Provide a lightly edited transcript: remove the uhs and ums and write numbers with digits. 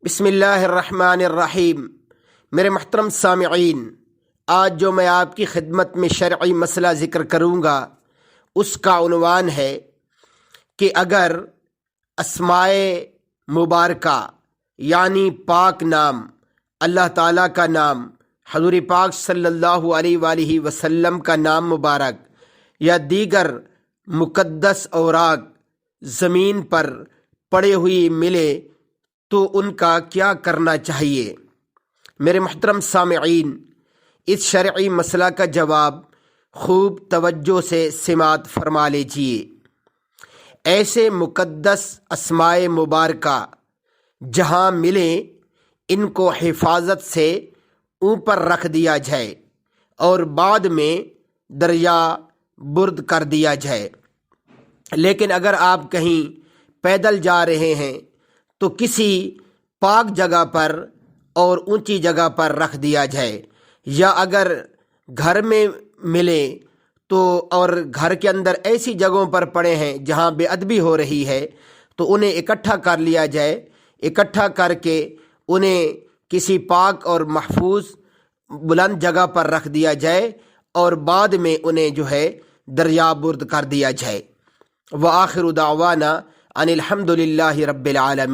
بسم اللہ الرحمن الرحیم۔ میرے محترم سامعین، آج جو میں آپ کی خدمت میں شرعی مسئلہ ذکر کروں گا اس کا عنوان ہے کہ اگر اسمائے مبارکہ یعنی پاک نام، اللہ تعالیٰ کا نام، حضور پاک صلی اللہ علیہ وآلہ وسلم کا نام مبارک یا دیگر مقدس اوراق زمین پر پڑے ہوئی ملے تو ان کا کیا کرنا چاہیے؟ میرے محترم سامعین، اس شرعی مسئلہ کا جواب خوب توجہ سے سماعت فرما لیجیے۔ ایسے مقدس اسمائے مبارکہ جہاں ملیں ان کو حفاظت سے اوپر رکھ دیا جائے اور بعد میں دریا برد کر دیا جائے۔ لیکن اگر آپ کہیں پیدل جا رہے ہیں تو کسی پاک جگہ پر اور اونچی جگہ پر رکھ دیا جائے، یا اگر گھر میں ملے تو اور گھر کے اندر ایسی جگہوں پر پڑے ہیں جہاں بے ادبی ہو رہی ہے تو انہیں اکٹھا کر لیا جائے، اکٹھا کر کے انہیں کسی پاک اور محفوظ بلند جگہ پر رکھ دیا جائے اور بعد میں انہیں دریا برد کر دیا جائے۔ وآخر دعوانا ان الحمد للہ رب العالمین۔